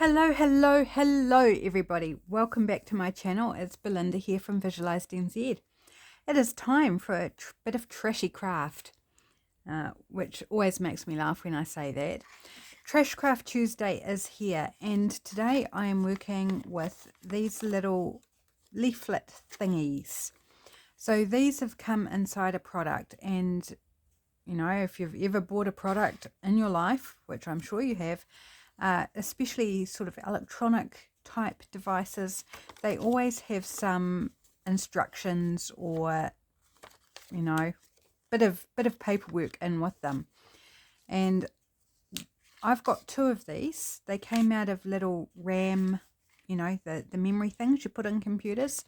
Hello everybody. Welcome back to my channel. It's Belinda here from Visualized NZ. It is time for a bit of trashy craft, which always makes me laugh when I say that. Trash Craft Tuesday is here, and today I am working with these little leaflet thingies. So these have come inside a product, and you know, if you've ever bought a product in your life, which I'm sure you have, especially sort of electronic type devices, they always have some instructions or, you know, bit of paperwork in with them. And I've got two of these. They came out of little RAM, you know, the memory things you put in computers,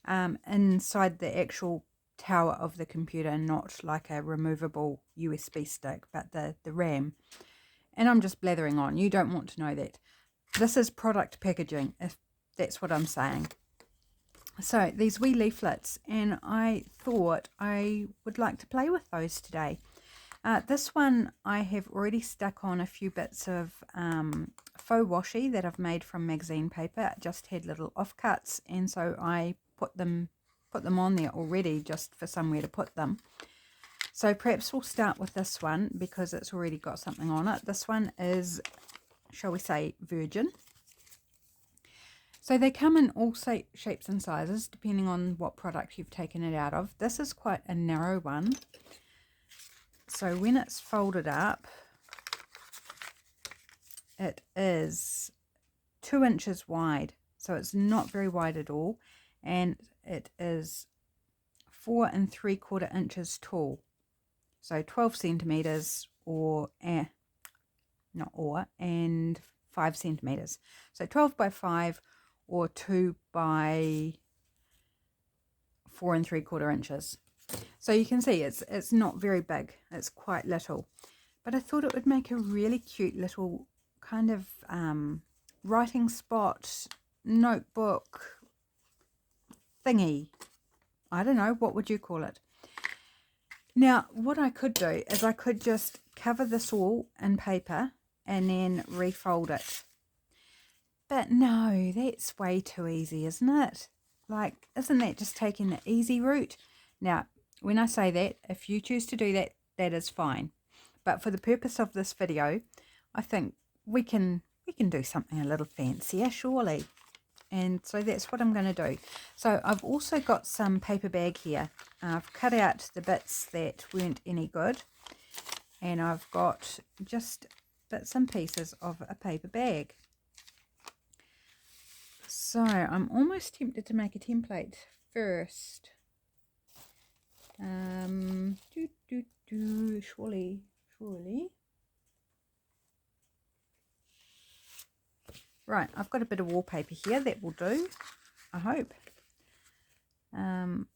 inside the actual tower of the computer, not like a removable USB stick, but the RAM. And I'm just blathering on. You don't want to know that. This is product packaging, if that's what I'm saying. So these wee leaflets, and I thought I would like to play with those today. This one I have already stuck on a few bits of faux washi that I've made from magazine paper. It just had little offcuts, and so I put them on there already just for somewhere to put them. So perhaps we'll start with this one because it's already got something on it. This one is, shall we say, virgin. So they come in all shapes and sizes depending on what product you've taken it out of. This is quite a narrow one. So when it's folded up, it is 2 inches wide. So it's not very wide at all. And it is 4 3/4 inches tall. So 12 centimeters and 5 centimeters. So 12 by 5 or 2 by 4 3/4 inches. So you can see it's not very big. It's quite little. But I thought it would make a really cute little kind of writing spot, notebook thingy. I don't know, what would you call it? Now, what I could do is I could just cover this all in paper and then refold it. But no, that's way too easy, isn't it? Like, isn't that just taking the easy route? Now, when I say that, if you choose to do that, that is fine. But for the purpose of this video, I think we can do something a little fancier, surely. And so that's what I'm going to do. So I've also got some paper bag here. I've cut out the bits that weren't any good. And I've got just bits and pieces of a paper bag. So I'm almost tempted to make a template first. Surely. Right, I've got a bit of wallpaper here that will do, I hope. And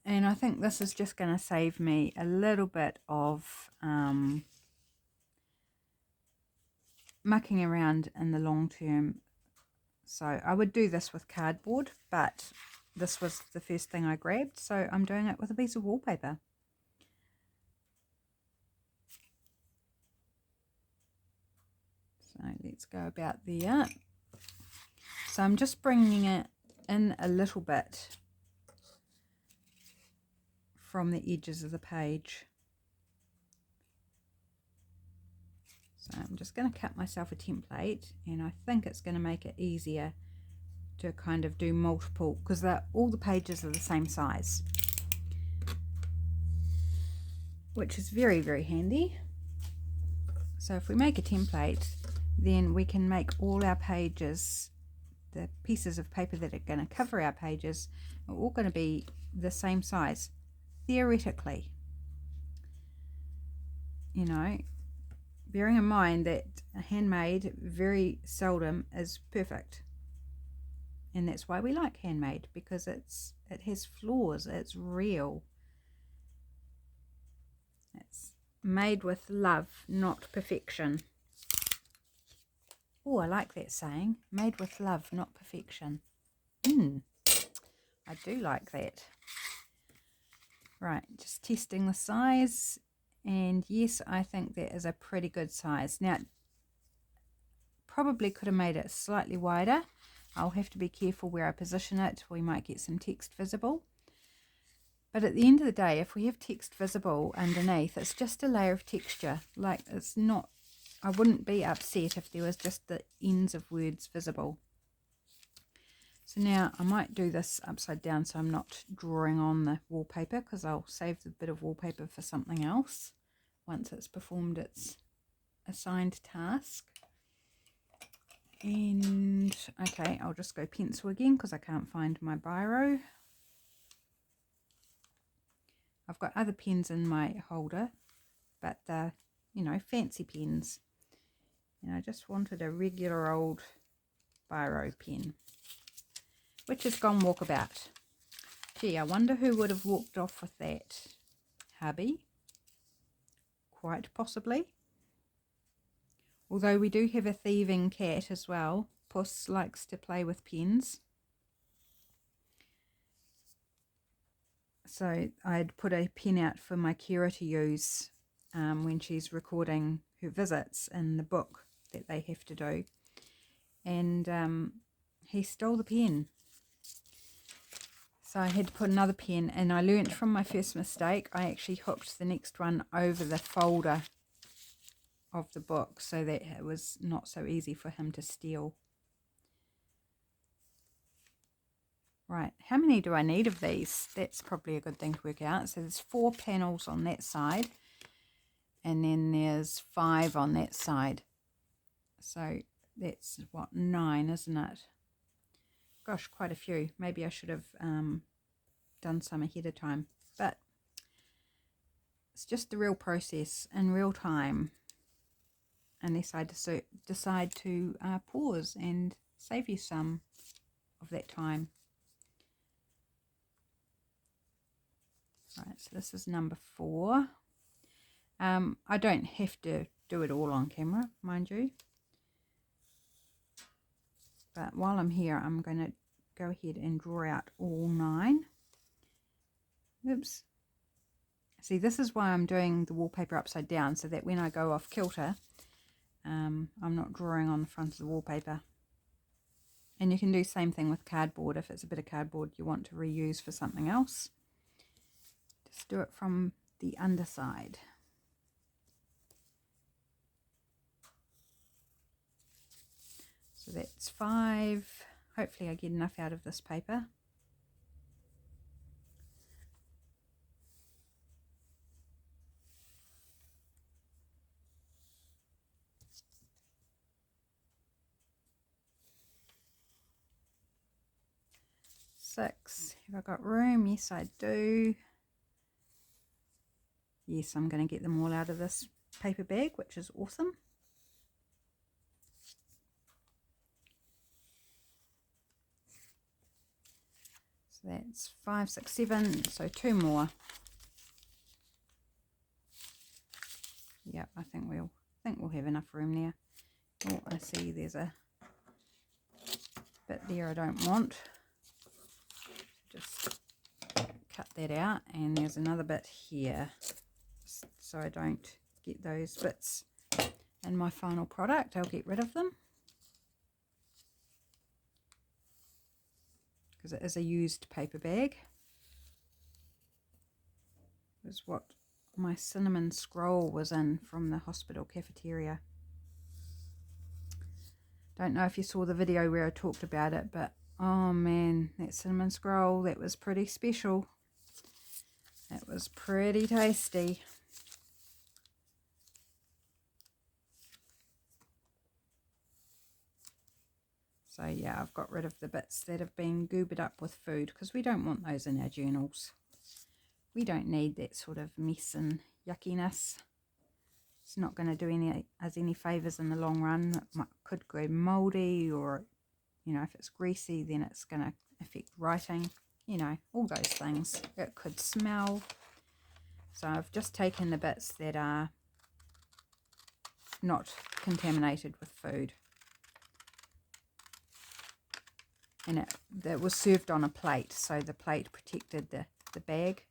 I think this is just going to save me a little bit of mucking around in the long term. So I would do this with cardboard, but this was the first thing I grabbed, so I'm doing it with a piece of wallpaper. So let's go about there. So I'm just bringing it in a little bit from the edges of the page. So I'm just going to cut myself a template, and I think it's going to make it easier to kind of do multiple, because all the pages are the same size, which is very, very handy. So if we make a template, then we can make all our pages, the pieces of paper that are going to cover our pages, are all going to be the same size, theoretically. You know, bearing in mind that handmade very seldom is perfect. And that's why we like handmade, because it has flaws, it's real. It's made with love, not perfection. Oh, I like that saying, made with love, not perfection. I do like that. Right, just testing the size, and yes, I think that is a pretty good size. Now, probably could have made it slightly wider. I'll have to be careful where I position it. We might get some text visible. But at the end of the day, if we have text visible underneath, it's just a layer of texture. Like, it's not, I wouldn't be upset if there was just the ends of words visible. So now I might do this upside down so I'm not drawing on the wallpaper, because I'll save the bit of wallpaper for something else once it's performed its assigned task. And okay, I'll just go pencil again because I can't find my biro. I've got other pens in my holder, but they're, you know, fancy pens. And I just wanted a regular old biro pen, which has gone walkabout. Gee, I wonder who would have walked off with that. Hubby? Quite possibly. Although we do have a thieving cat as well. Puss likes to play with pens. So I'd put a pen out for my carer to use when she's recording her visits in the book that they have to do. And he stole the pen. So I had to put another pen, and I learnt from my first mistake. I actually hooked the next one over the folder of the book so that it was not so easy for him to steal. Right, how many do I need of these? That's probably a good thing to work out. So there's 4 panels on that side, and then there's 5 on that side. So that's what, 9, isn't it? Gosh, quite a few. Maybe I should have done some ahead of time, but it's just the real process in real time, unless I decide to pause and save you some of that time. Right, so this is number 4. I don't have to do it all on camera, mind you. But while I'm here, I'm going to go ahead and draw out all 9. Oops. See, this is why I'm doing the wallpaper upside down, so that when I go off kilter, I'm not drawing on the front of the wallpaper. And you can do the same thing with cardboard. If it's a bit of cardboard you want to reuse for something else, just do it from the underside. So that's 5. Hopefully I get enough out of this paper. Six. Have I got room? Yes, I do. Yes, I'm going to get them all out of this paper bag, which is awesome. So that's 5, 6, 7. So 2 more. Yep, I think we'll have enough room there. Oh, I see there's a bit there I don't want. Just cut that out, and there's another bit here, so I don't get those bits in my final product. I'll get rid of them because it is a used paper bag. It was what my cinnamon scroll was in from the hospital cafeteria. Don't know if you saw the video where I talked about it, but oh man, that cinnamon scroll, that was pretty special. It was pretty tasty. So yeah, I've got rid of the bits that have been goobered up with food, because we don't want those in our journals. We don't need that sort of mess and yuckiness. It's not going to do us any favours in the long run. It could go mouldy, or, you know, if it's greasy, then it's going to affect writing. You know, all those things. It could smell. So I've just taken the bits that are not contaminated with food. And it was served on a plate, so the plate protected the bag,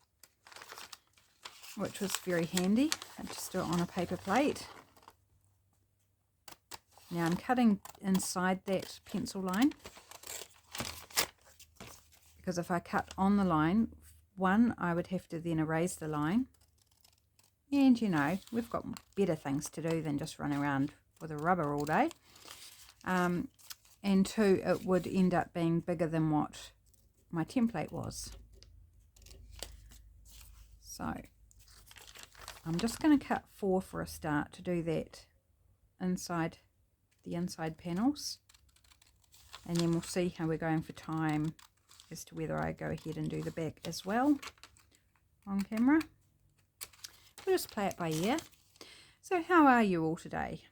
which was very handy. I just do it on a paper plate. Now I'm cutting inside that pencil line, because if I cut on the line, one, I would have to then erase the line. And you know, we've got better things to do than just run around with a rubber all day. And two, it would end up being bigger than what my template was. So I'm just going to cut 4 for a start to do that inside the inside panels, and then we'll see how we're going for time as to whether I go ahead and do the back as well on camera. We'll just play it by ear. So how are you all today?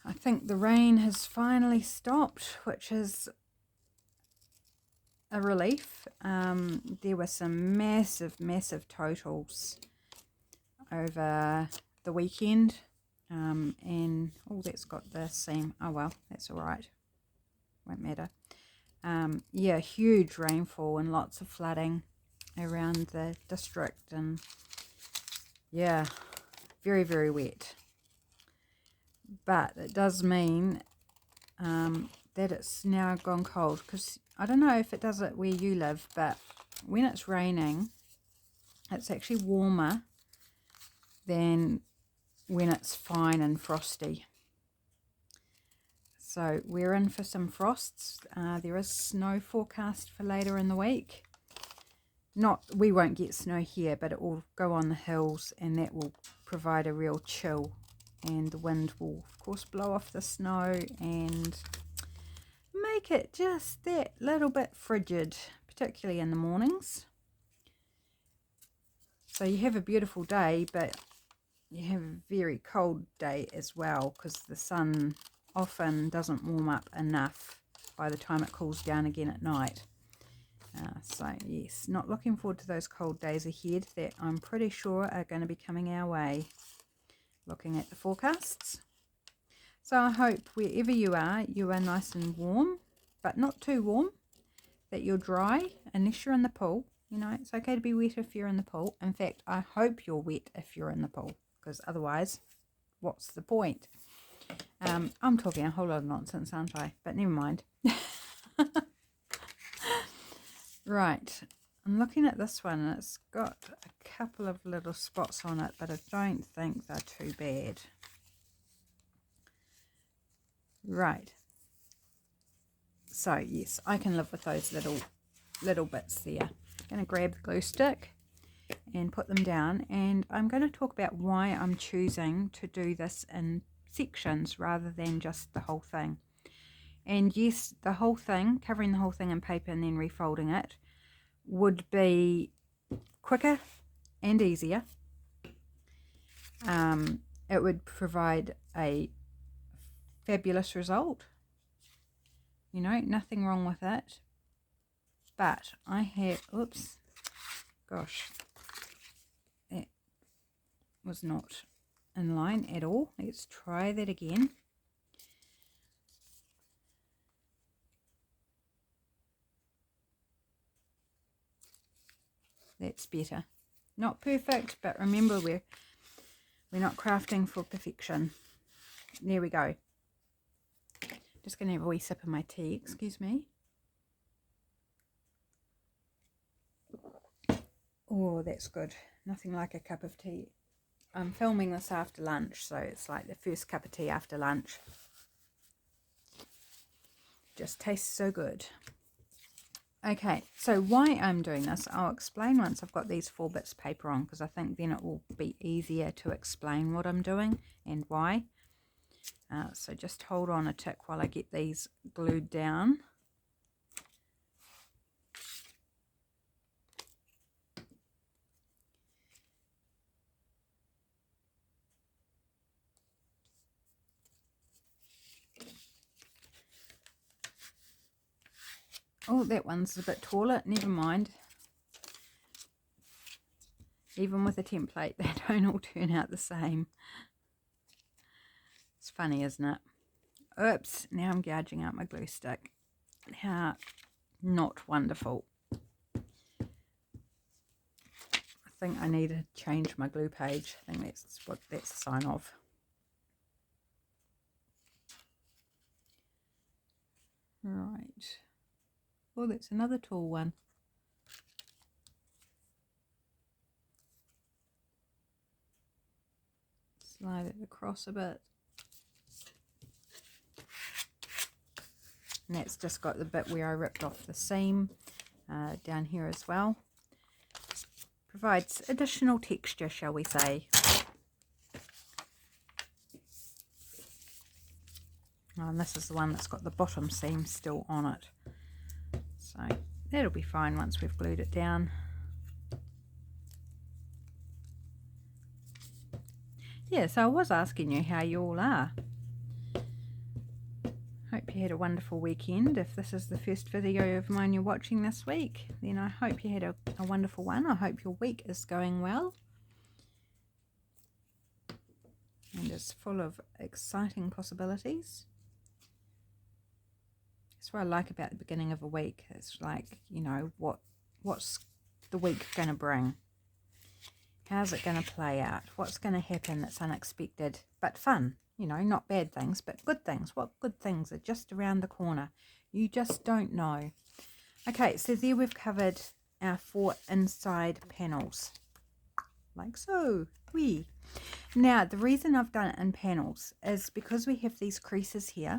I think the rain has finally stopped, which is a relief. There were some massive totals over the weekend, and oh, that's got the seam. Oh well, that's all right, won't matter. Yeah, huge rainfall and lots of flooding around the district, and yeah, very wet. But it does mean that it's now gone cold, because I don't know if it does it where you live, but when it's raining, it's actually warmer than when it's fine and frosty. So we're in for some frosts. There is snow forecast for later in the week. We won't get snow here, but it will go on the hills, and that will provide a real chill, and the wind will of course blow off the snow and make it just that little bit frigid, particularly in the mornings. So you have a beautiful day, but you have a very cold day as well, because the sun often doesn't warm up enough by the time it cools down again at night. So yes, not looking forward to those cold days ahead that I'm pretty sure are going to be coming our way, looking at the forecasts. So I hope wherever you are nice and warm, but not too warm, that you're dry unless you're in the pool. You know, it's okay to be wet if you're in the pool. In fact, I hope you're wet if you're in the pool, because otherwise, what's the point? I'm talking a whole lot of nonsense, aren't I? But never mind. Right, I'm looking at this one, and it's got a couple of little spots on it, but I don't think they're too bad. Right. So yes, I can live with those little bits there. I'm going to grab the glue stick and put them down, and I'm going to talk about why I'm choosing to do this in sections rather than just the whole thing. And yes, the whole thing, covering the whole thing in paper and then refolding it, would be quicker and easier. It would provide a fabulous result. You know, nothing wrong with it. But I have, oops, gosh, that was not in line at all. Let's try that again. That's better. Not perfect, but remember, we're not crafting for perfection. There we go. Just going to have a wee sip of my tea, excuse me. Oh, that's good. Nothing like a cup of tea. I'm filming this after lunch, so it's like the first cup of tea after lunch. Just tastes so good. Okay, so why I'm doing this, I'll explain once I've got these 4 bits of paper on, because I think then it will be easier to explain what I'm doing and why. So just hold on a tick while I get these glued down. Oh, that one's a bit taller. Never mind. Even with a template, they don't all turn out the same. It's funny, isn't it? Oops, now I'm gouging out my glue stick. How not wonderful. I think I need to change my glue page. I think that's what that's a sign of. Right. Oh, that's another tall one. Slide it across a bit. And that's just got the bit where I ripped off the seam down here as well. Provides additional texture, shall we say. Oh, and this is the one that's got the bottom seam still on it. So that'll be fine once we've glued it down. Yeah, so I was asking you how you all are. Hope you had a wonderful weekend. If this is the first video of mine you're watching this week, then I hope you had a wonderful one. I hope your week is going well and is full of exciting possibilities. That's what I like about the beginning of a week. It's like, you know, what's the week going to bring? How's it going to play out? What's going to happen that's unexpected but fun? You know, not bad things, but good things. What good things are just around the corner? You just don't know. Okay, so there we've covered our 4 inside panels. Like so. Wee. Now, the reason I've done it in panels is because we have these creases here.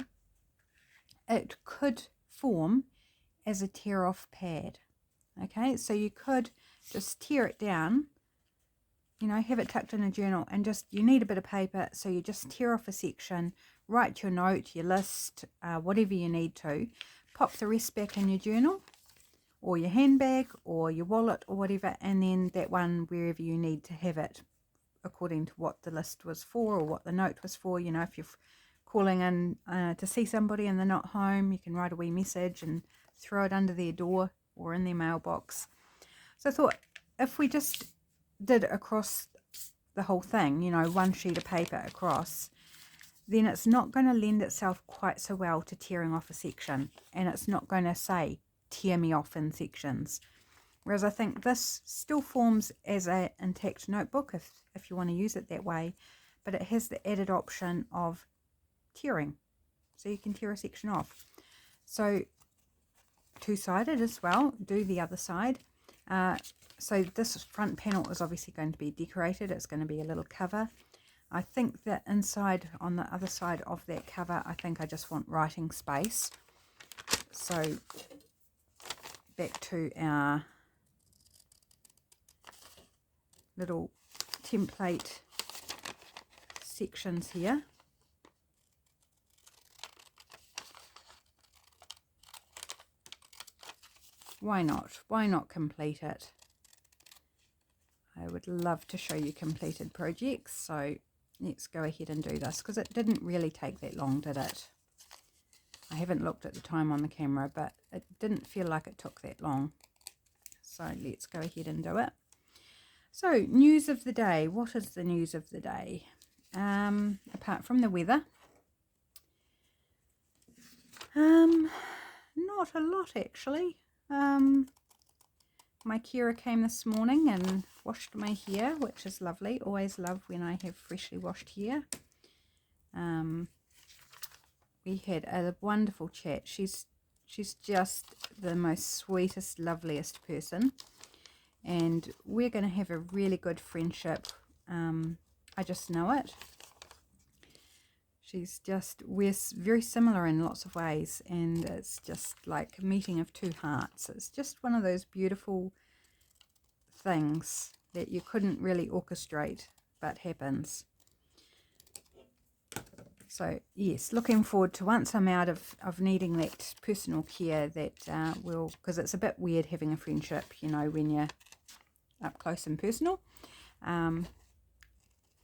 It could form as a tear-off pad. Okay, so you could just tear it down, you know, have it tucked in a journal, and just, you need a bit of paper, so you just tear off a section, write your note, your list, whatever you need to, pop the rest back in your journal or your handbag or your wallet or whatever, and then that one wherever you need to have it according to what the list was for or what the note was for. You know, if you're calling in to see somebody and they're not home, you can write a wee message and throw it under their door or in their mailbox. So I thought, if we just did across the whole thing, you know, one sheet of paper across, then it's not going to lend itself quite so well to tearing off a section, and it's not going to say tear me off in sections. Whereas I think this still forms as an intact notebook if you want to use it that way, but it has the added option of tearing, so you can tear a section off. So two-sided as well, do the other side. So this front panel is obviously going to be decorated. It's going to be a little cover. I think that inside, on the other side of that cover, I think I just want writing space. So back to our little template sections here. Why not? Why not complete it? I would love to show you completed projects, so let's go ahead and do this, because it didn't really take that long, did it? I haven't looked at the time on the camera, but it didn't feel like it took that long. So let's go ahead and do it. So, news of the day. What is the news of the day? Apart from the weather. Not a lot, actually. My carer came this morning and washed my hair, which is lovely. Always love when I have freshly washed hair. We had a wonderful chat. She's just the most sweetest, loveliest person, and we're going to have a really good friendship. I just know it. We're very similar in lots of ways, and it's just like a meeting of two hearts. It's just one of those beautiful things that you couldn't really orchestrate, but happens. So yes, looking forward to, once I'm out of needing that personal care, that because it's a bit weird having a friendship, you know, when you're up close and personal.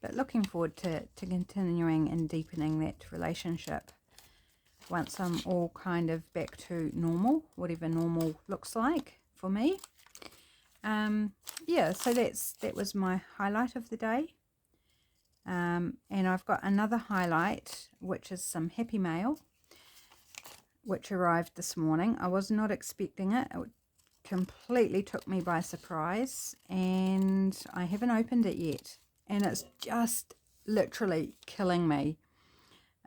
But looking forward to continuing and deepening that relationship once I'm all kind of back to normal, whatever normal looks like for me. Yeah, so that was my highlight of the day. And I've got another highlight, which is some happy mail, which arrived this morning. I was not expecting it. It completely took me by surprise, and I haven't opened it yet. And it's just literally killing me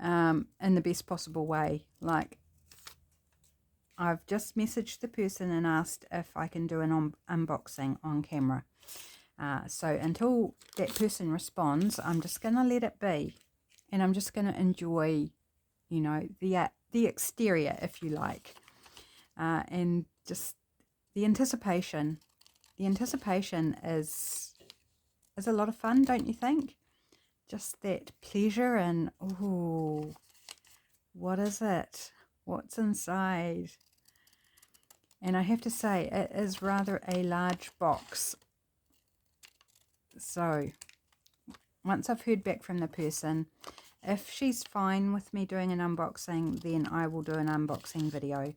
in the best possible way. Like, I've just messaged the person and asked if I can do an unboxing on camera. So until that person responds, I'm just going to let it be. And I'm just going to enjoy, you know, the exterior, if you like. And just the anticipation. The anticipation is a lot of fun, don't you think? Just that pleasure and, oh, what is it? What's inside? And I have to say, it is rather a large box. So, once I've heard back from the person, if she's fine with me doing an unboxing, then I will do an unboxing video.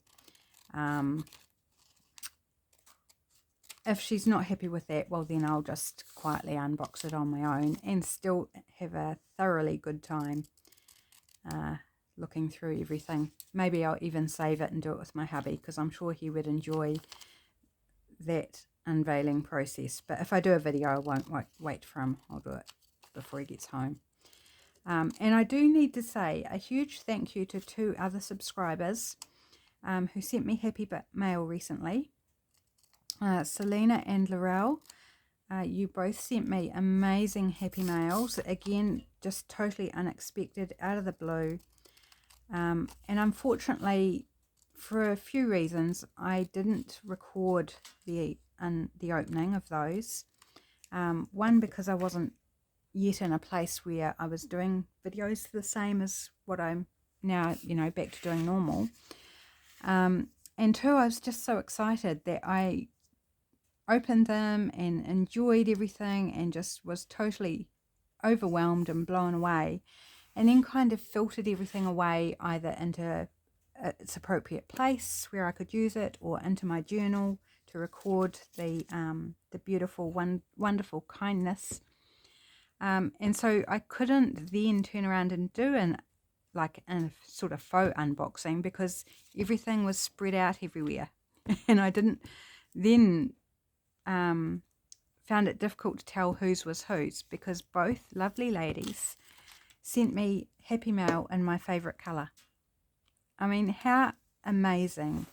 If she's not happy with that, well, then I'll just quietly unbox it on my own and still have a thoroughly good time looking through everything. Maybe I'll even save it and do it with my hubby, because I'm sure he would enjoy that unveiling process. But if I do a video, I won't wait for him. I'll do it before he gets home. And I do need to say a huge thank you to 2 other subscribers who sent me happy mail recently. Selena and Laurel, you both sent me amazing happy mails. Again, just totally unexpected, out of the blue. And unfortunately, for a few reasons, I didn't record the opening of those. One, because I wasn't yet in a place where I was doing videos the same as what I'm now, you know, back to doing normal. And 2, I was just so excited that I opened them and enjoyed everything and just was totally overwhelmed and blown away, and then kind of filtered everything away either into its appropriate place where I could use it, or into my journal to record the beautiful, wonderful kindness. And so I couldn't then turn around and do a sort of faux unboxing, because everything was spread out everywhere. And I didn't then found it difficult to tell whose was whose, because both lovely ladies sent me happy mail in my favourite colour. I mean, how amazing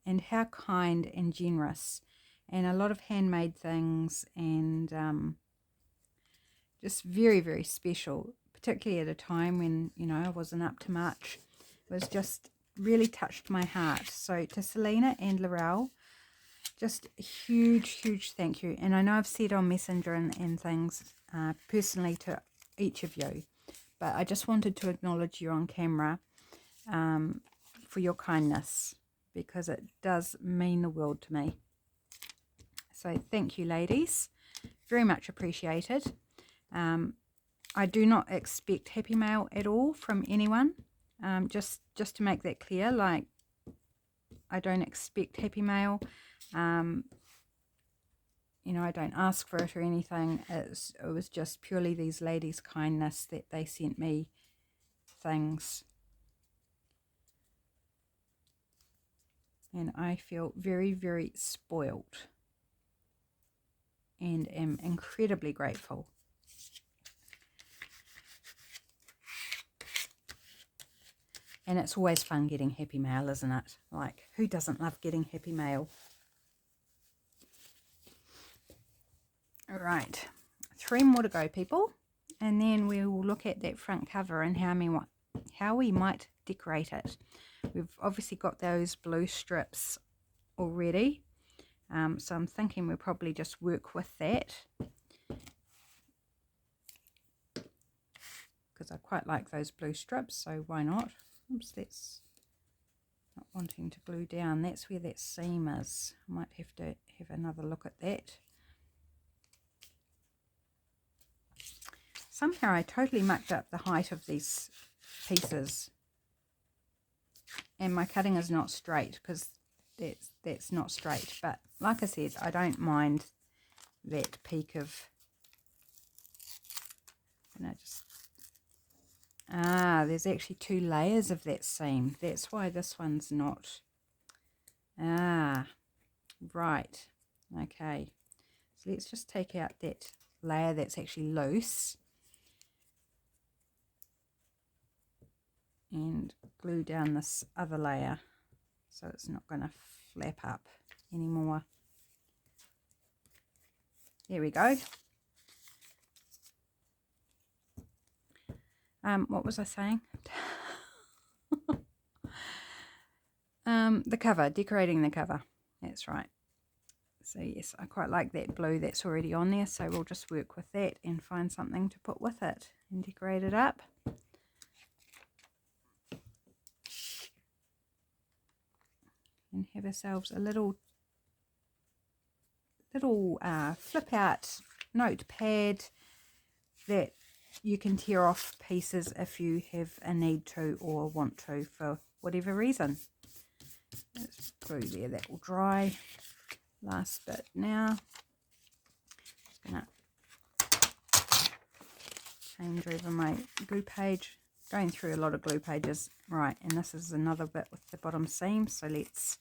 and how kind and generous, and a lot of handmade things, and just very, very special, particularly at a time when, you know, I wasn't up to much. It was just really touched my heart. So to Selena and Laurel, just a huge, huge thank you. And I know I've said on Messenger and things personally to each of you, but I just wanted to acknowledge you on camera for your kindness, because it does mean the world to me. So thank you, ladies. Very much appreciated. I do not expect happy mail at all from anyone. Just to make that clear, like, I don't expect happy mail. You know, I don't ask for it or anything. It was just purely these ladies' kindness that they sent me things. And I feel very, very spoilt and am incredibly grateful. And it's always fun getting happy mail, isn't it? Like, who doesn't love getting happy mail? All right, 3 more to go, people. And then we will look at that front cover and how we might decorate it. We've obviously got those blue strips already. So I'm thinking we'll probably just work with that, because I quite like those blue strips, so why not? Oops, that's not wanting to glue down. That's where that seam is. I might have to have another look at that. Somehow I totally mucked up the height of these pieces, and my cutting is not straight, because that's not straight. But like I said, I don't mind that peak of, there's actually 2 layers of that seam. That's why this one's not. Right. Okay. So let's just take out that layer that's actually loose and glue down this other layer. so it's not going to flap up anymore. There we go. What was I saying? The cover, decorating the cover. That's right. So yes, I quite like that blue that's already on there, so we'll just work with that and find something to put with it and decorate it up. And have ourselves a little flip out notepad that you can tear off pieces if you have a need to or want to for whatever reason. Let's glue there, that will dry. Last bit now. Just gonna change over my glue page. Going through a lot of glue pages. Right, and this is another bit with the bottom seam, so let's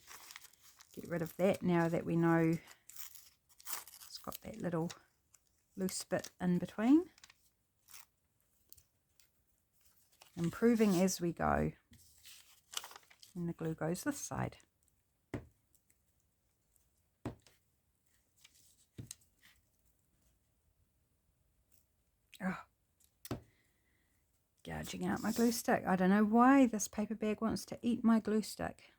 get rid of that now that we know it's got that little loose bit in between. Improving as we go. And the glue goes this side. Oh, gouging out my glue stick. I don't know why this paper bag wants to eat my glue stick.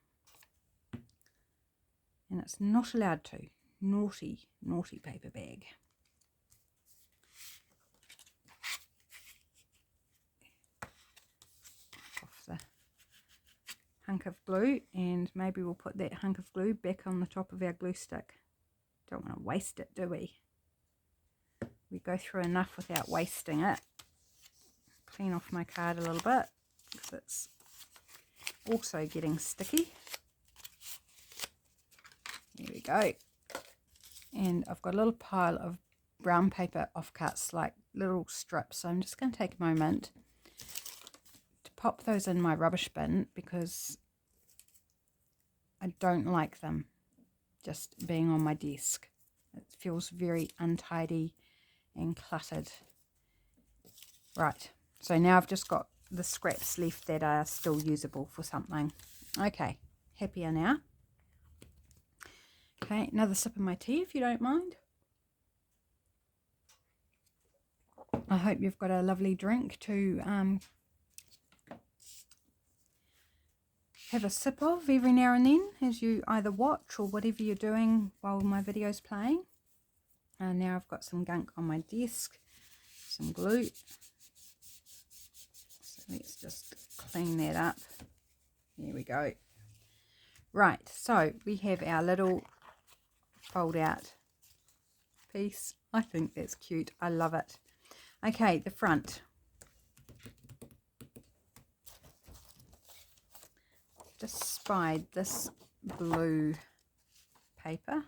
And it's not allowed to. Naughty, naughty paper bag. Off the hunk of glue, and maybe we'll put that hunk of glue back on the top of our glue stick. Don't want to waste it, do we? We go through enough without wasting it. Clean off my card a little bit because it's also getting sticky. There we go. And I've got a little pile of brown paper offcuts, like little strips. So I'm just going to take a moment to pop those in my rubbish bin because I don't like them just being on my desk. It feels very untidy and cluttered. Right, so now I've just got the scraps left that are still usable for something. Okay, happier now. Okay, another sip of my tea if you don't mind. I hope you've got a lovely drink to have a sip of every now and then as you either watch or whatever you're doing while my video's playing. And now I've got some gunk on my desk, some glue. So let's just clean that up. There we go. Right, so we have our little fold out piece. I think that's cute. I love it. Okay, the front. Just spied this blue paper.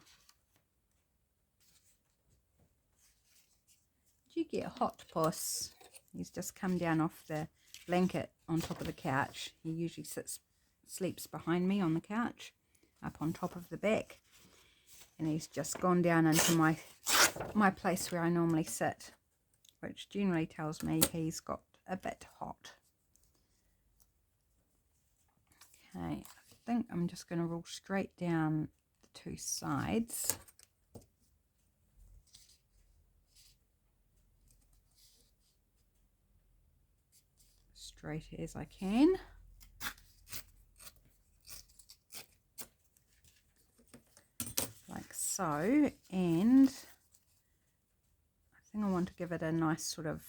Did you get hot, puss? He's just come down off the blanket on top of the couch. He usually sleeps behind me on the couch, up on top of the back. And he's just gone down into my place where I normally sit, which generally tells me he's got a bit hot. Okay, I think I'm just going to roll straight down the two sides. Straight as I can. Like so, and I think I want to give it a nice sort of,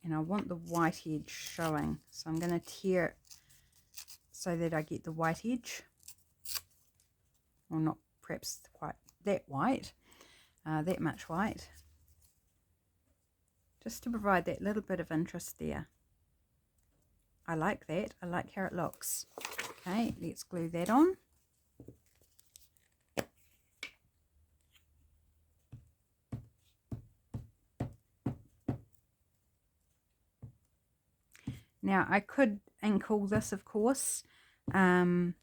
and I want the white edge showing, so I'm going to tear it so that I get the white edge, or not perhaps quite that white, that much white, just to provide that little bit of interest there. I like that. I like how it looks. Okay, let's glue that on. Now I could ink all this, of course, but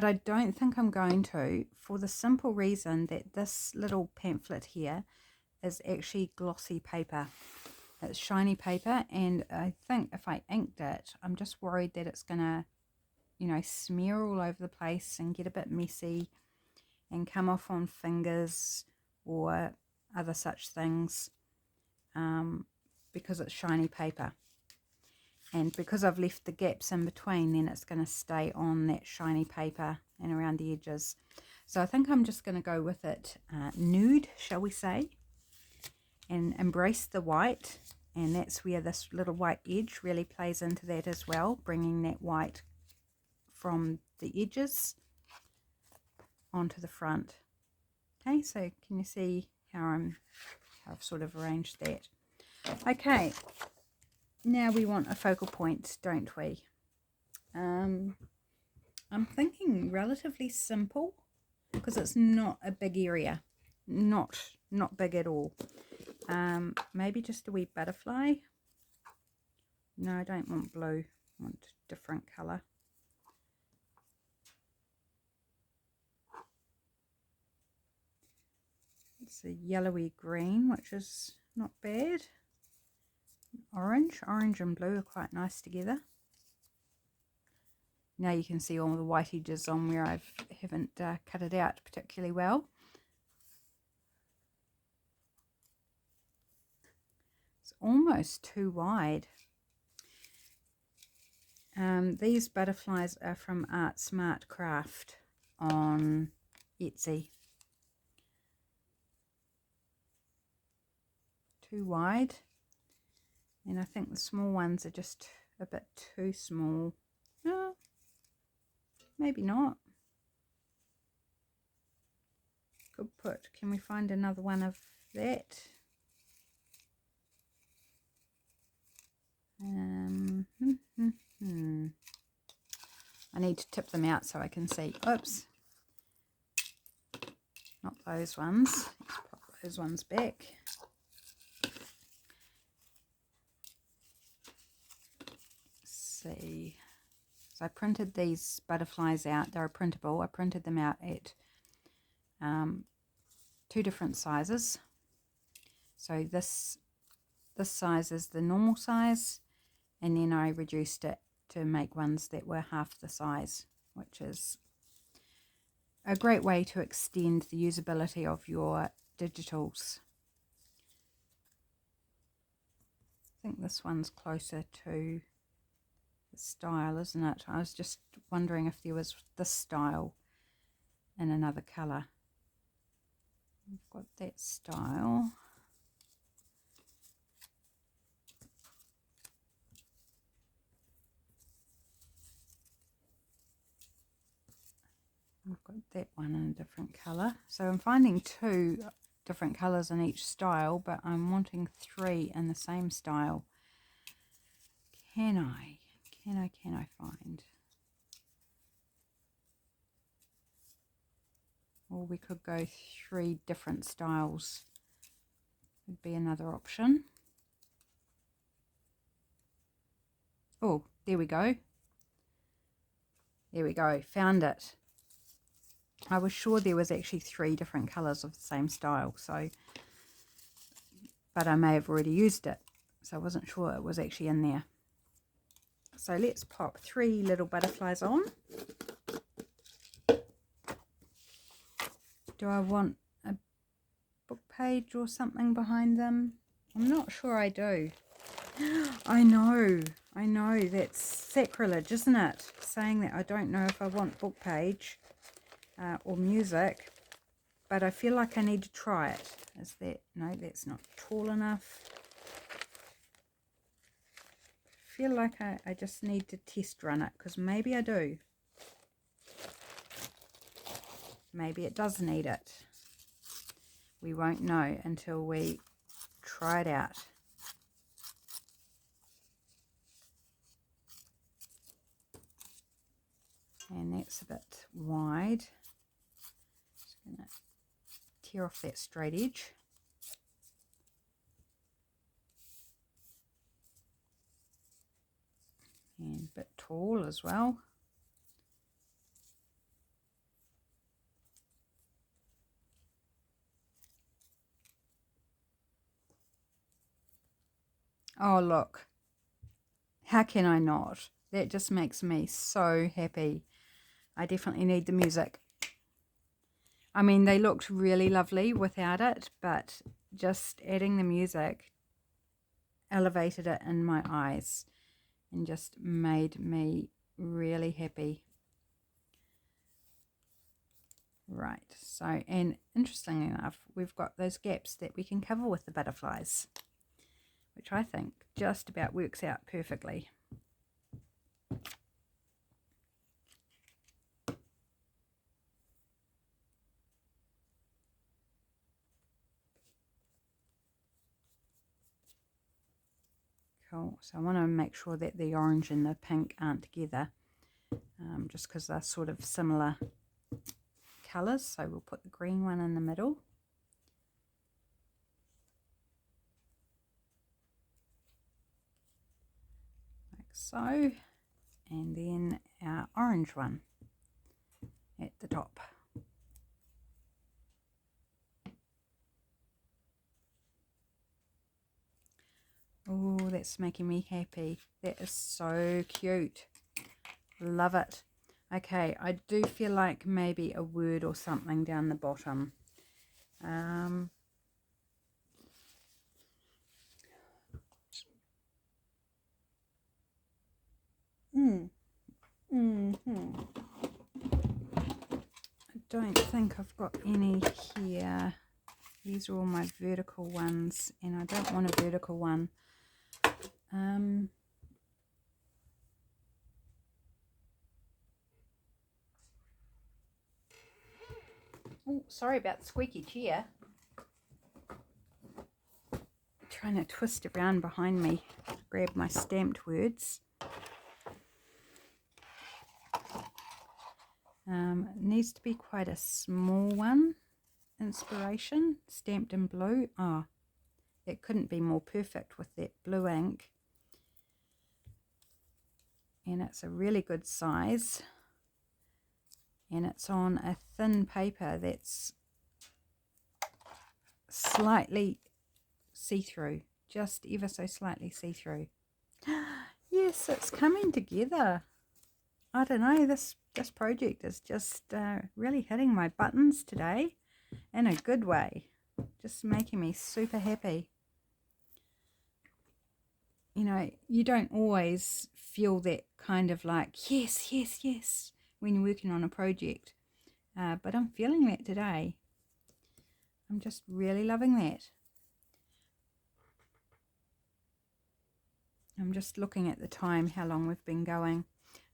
I don't think I'm going to, for the simple reason that this little pamphlet here is actually glossy paper. It's shiny paper, and I think if I inked it, I'm just worried that it's going to you know, smear all over the place and get a bit messy and come off on fingers or other such things, because it's shiny paper. And because I've left the gaps in between, then it's going to stay on that shiny paper and around the edges. So I think I'm just going to go with it nude, shall we say, and embrace the white. And that's where this little white edge really plays into that as well, bringing that white from the edges onto the front. Okay, so can you see how I've sort of arranged that? Okay, now we want a focal point, don't we? I'm thinking relatively simple because it's not a big area, not big at all. Maybe just a wee butterfly. No, I don't want blue. I want a different colour. It's a yellowy green, which is not bad. Orange and blue are quite nice together. Now you can see all the white edges on where I haven't cut it out particularly well. It's almost too wide. These butterflies are from Art Smart Craft on Etsy. Too wide, and I think the small ones are just a bit too small. No, maybe not. Can we find another one of that? I need to tip them out so I can see. Oops, not those ones. Let's pop those ones back. See, so I printed these butterflies out. They're printable. I printed them out at 2 different sizes. So this size is the normal size, and then I reduced it to make ones that were half the size, which is a great way to extend the usability of your digitals. I think this one's closer to the style, isn't it? I was just wondering if there was this style in another colour. We've got that style. I've got that one in a different colour. So I'm finding 2 different colours in each style, but I'm wanting 3 in the same style. Can I find? Or we could go 3 different styles. Would be another option. Oh, there we go. There we go. Found it. I was sure there was actually 3 different colours of the same style, so, but I may have already used it, so I wasn't sure it was actually in there. So let's pop 3 little butterflies on. Do I want a book page or something behind them? I'm not sure I do. I know, that's sacrilege, isn't it? Saying that I don't know if I want book page or music, but I feel like I need to try it. Is that, no, that's not tall enough. I feel like I just need to test run it, because maybe I do. Maybe it does need it. We won't know until we try it out. And that's a bit wide. Just going to tear off that straight edge. And a bit tall as well. Oh, look. How can I not? That just makes me so happy. I definitely need the music. I mean, they looked really lovely without it, but just adding the music elevated it in my eyes and just made me really happy. Right, so, and interestingly enough, we've got those gaps that we can cover with the butterflies, which I think just about works out perfectly. Cool, so I want to make sure that the orange and the pink aren't together, just because they're sort of similar colours. So we'll put the green one in the middle. Like so. And then our orange one at the top. Oh, that's making me happy. That is so cute. Love it. Okay, I do feel like maybe a word or something down the bottom. I don't think I've got any here. These are all my vertical ones, and I don't want a vertical one. Oh, sorry about the squeaky chair. Trying to twist around behind me, grab my stamped words. It needs to be quite a small one. Inspiration, stamped in blue. Oh, it couldn't be more perfect with that blue ink. And it's a really good size. And it's on a thin paper that's slightly see-through, just ever so slightly see-through. Yes, it's coming together. I don't know, this project is just really hitting my buttons today in a good way, just making me super happy. You know, you don't always feel that kind of like yes, yes, yes when you're working on a project, but I'm feeling that today. I'm just really loving that. I'm just looking at the time, how long we've been going.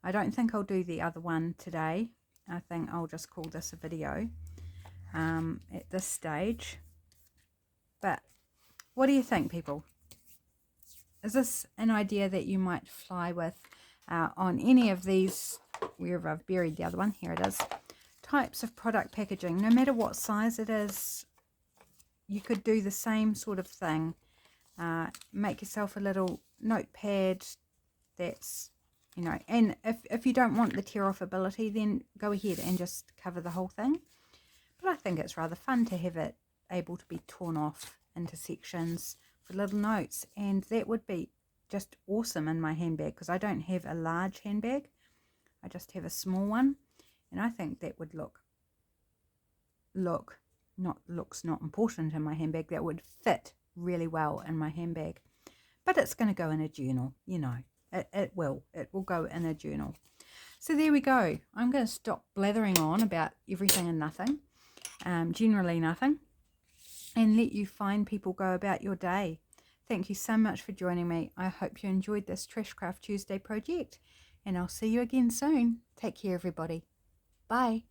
I don't think I'll do the other one today. I think I'll just call this a video at this stage. But what do you think, people? Is this an idea that you might fly with on any of these, wherever I've buried the other one, here it is, types of product packaging? No matter what size it is, you could do the same sort of thing. Make yourself a little notepad that's, you know, and if you don't want the tear off ability, then go ahead and just cover the whole thing. But I think it's rather fun to have it able to be torn off into sections for little notes, and that would be just awesome in my handbag, because I don't have a large handbag, I just have a small one, and I think that would looks not important in my handbag, that would fit really well in my handbag. But it's going to go in a journal, you know, it will go in a journal. So there we go. I'm going to stop blathering on about everything and nothing, generally nothing, and let you fine people go about your day. Thank you so much for joining me. I hope you enjoyed this Trashcraft Tuesday project, and I'll see you again soon. Take care, everybody. Bye.